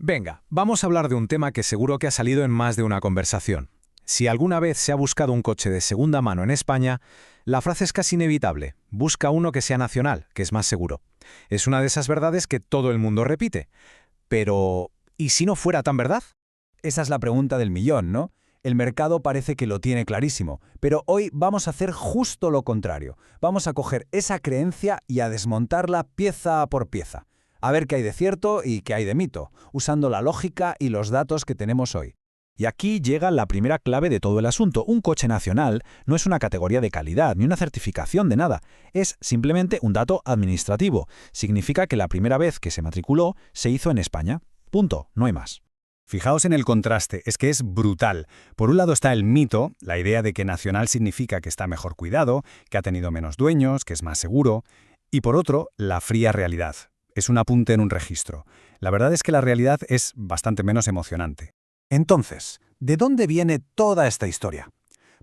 Venga, vamos a hablar de un tema que seguro que ha salido en más de una conversación. Si alguna vez se ha buscado un coche de segunda mano en España, la frase es casi inevitable. Busca uno que sea nacional, que es más seguro. Es una de esas verdades que todo el mundo repite. Pero, ¿y si no fuera tan verdad? Esa es la pregunta del millón, ¿no? El mercado parece que lo tiene clarísimo, pero hoy vamos a hacer justo lo contrario. Vamos a coger esa creencia y a desmontarla pieza por pieza. A ver qué hay de cierto y qué hay de mito, usando la lógica y los datos que tenemos hoy. Y aquí llega la primera clave de todo el asunto. Un coche nacional no es una categoría de calidad ni una certificación de nada. Es simplemente un dato administrativo. Significa que la primera vez que se matriculó se hizo en España. Punto, no hay más. Fijaos en el contraste, es que es brutal. Por un lado está el mito, la idea de que nacional significa que está mejor cuidado, que ha tenido menos dueños, que es más seguro. Y por otro, la fría realidad. Es un apunte en un registro. La verdad es que la realidad es bastante menos emocionante. Entonces, ¿de dónde viene toda esta historia?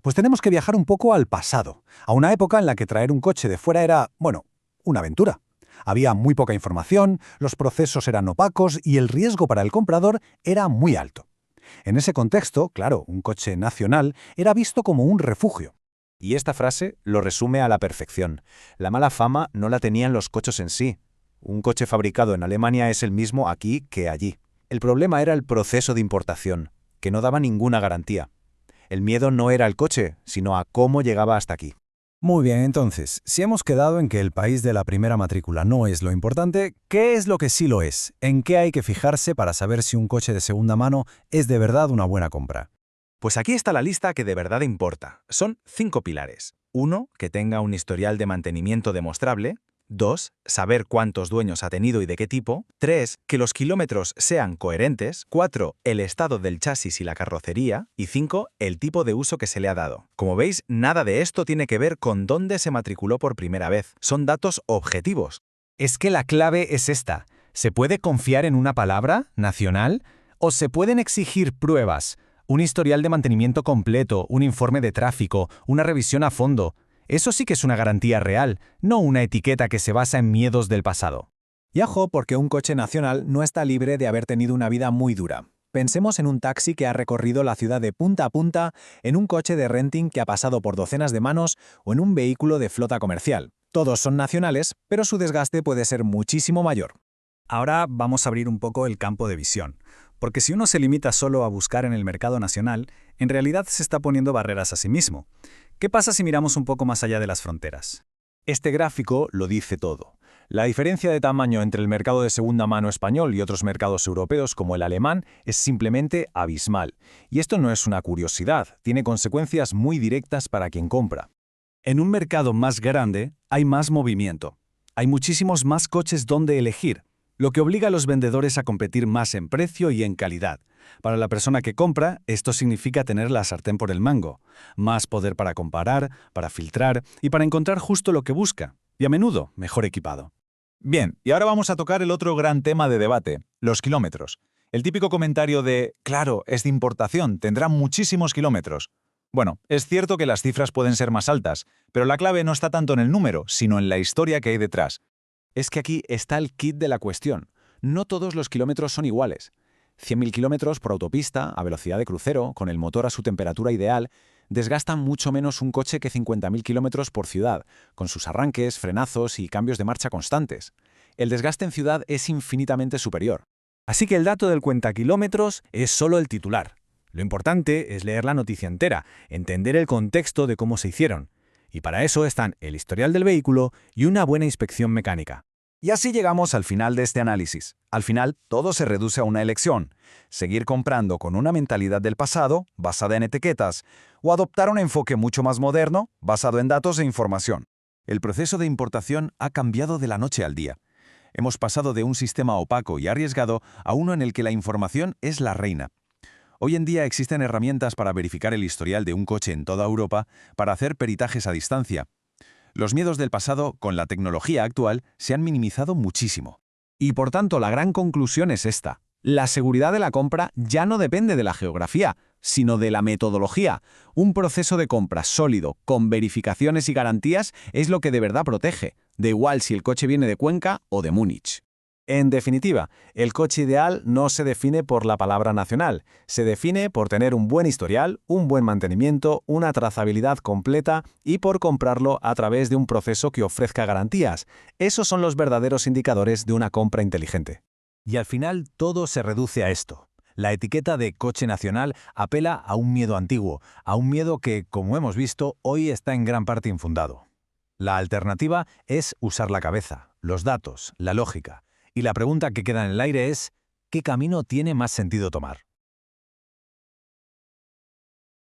Pues tenemos que viajar un poco al pasado, a una época en la que traer un coche de fuera era, bueno, una aventura. Había muy poca información, los procesos eran opacos y el riesgo para el comprador era muy alto. En ese contexto, claro, un coche nacional era visto como un refugio. Y esta frase lo resume a la perfección. La mala fama no la tenían los coches en sí. Un coche fabricado en Alemania es el mismo aquí que allí. El problema era el proceso de importación, que no daba ninguna garantía. El miedo no era el coche, sino a cómo llegaba hasta aquí. Muy bien, entonces, si hemos quedado en que el país de la primera matrícula no es lo importante, ¿qué es lo que sí lo es? ¿En qué hay que fijarse para saber si un coche de segunda mano es de verdad una buena compra? Pues aquí está la lista que de verdad importa. Son 5 pilares. 1. Que tenga un historial de mantenimiento demostrable. 2. Saber cuántos dueños ha tenido y de qué tipo. 3. Que los kilómetros sean coherentes. 4. El estado del chasis y la carrocería. Y 5. El tipo de uso que se le ha dado. Como veis, nada de esto tiene que ver con dónde se matriculó por primera vez. Son datos objetivos. Es que la clave es esta. ¿Se puede confiar en una palabra, nacional? ¿O se pueden exigir pruebas? Un historial de mantenimiento completo, un informe de tráfico, una revisión a fondo. Eso sí que es una garantía real, no una etiqueta que se basa en miedos del pasado. Y ojo, porque un coche nacional no está libre de haber tenido una vida muy dura. Pensemos en un taxi que ha recorrido la ciudad de punta a punta, en un coche de renting que ha pasado por docenas de manos o en un vehículo de flota comercial. Todos son nacionales, pero su desgaste puede ser muchísimo mayor. Ahora vamos a abrir un poco el campo de visión, porque si uno se limita solo a buscar en el mercado nacional, en realidad se está poniendo barreras a sí mismo. ¿Qué pasa si miramos un poco más allá de las fronteras? Este gráfico lo dice todo. La diferencia de tamaño entre el mercado de segunda mano español y otros mercados europeos como el alemán es simplemente abismal. Y esto no es una curiosidad, tiene consecuencias muy directas para quien compra. En un mercado más grande hay más movimiento. Hay muchísimos más coches donde elegir, lo que obliga a los vendedores a competir más en precio y en calidad. Para la persona que compra, esto significa tener la sartén por el mango, más poder para comparar, para filtrar y para encontrar justo lo que busca, y a menudo mejor equipado. Bien, y ahora vamos a tocar el otro gran tema de debate, los kilómetros. El típico comentario de, claro, es de importación, tendrá muchísimos kilómetros. Bueno, es cierto que las cifras pueden ser más altas, pero la clave no está tanto en el número, sino en la historia que hay detrás. Es que aquí está el kit de la cuestión. No todos los kilómetros son iguales. 100.000 kilómetros por autopista, a velocidad de crucero, con el motor a su temperatura ideal, desgastan mucho menos un coche que 50.000 kilómetros por ciudad, con sus arranques, frenazos y cambios de marcha constantes. El desgaste en ciudad es infinitamente superior. Así que el dato del cuentakilómetros es solo el titular. Lo importante es leer la noticia entera, entender el contexto de cómo se hicieron. Y para eso están el historial del vehículo y una buena inspección mecánica. Y así llegamos al final de este análisis. Al final, todo se reduce a una elección. Seguir comprando con una mentalidad del pasado, basada en etiquetas, o adoptar un enfoque mucho más moderno, basado en datos e información. El proceso de importación ha cambiado de la noche al día. Hemos pasado de un sistema opaco y arriesgado a uno en el que la información es la reina. Hoy en día existen herramientas para verificar el historial de un coche en toda Europa, para hacer peritajes a distancia. Los miedos del pasado, con la tecnología actual, se han minimizado muchísimo. Y por tanto, la gran conclusión es esta. La seguridad de la compra ya no depende de la geografía, sino de la metodología. Un proceso de compra sólido, con verificaciones y garantías, es lo que de verdad protege. Da igual si el coche viene de Cuenca o de Múnich. En definitiva, el coche ideal no se define por la palabra nacional, se define por tener un buen historial, un buen mantenimiento, una trazabilidad completa y por comprarlo a través de un proceso que ofrezca garantías. Esos son los verdaderos indicadores de una compra inteligente. Y al final todo se reduce a esto. La etiqueta de coche nacional apela a un miedo antiguo, a un miedo que, como hemos visto, hoy está en gran parte infundado. La alternativa es usar la cabeza, los datos, la lógica. Y la pregunta que queda en el aire es, ¿qué camino tiene más sentido tomar?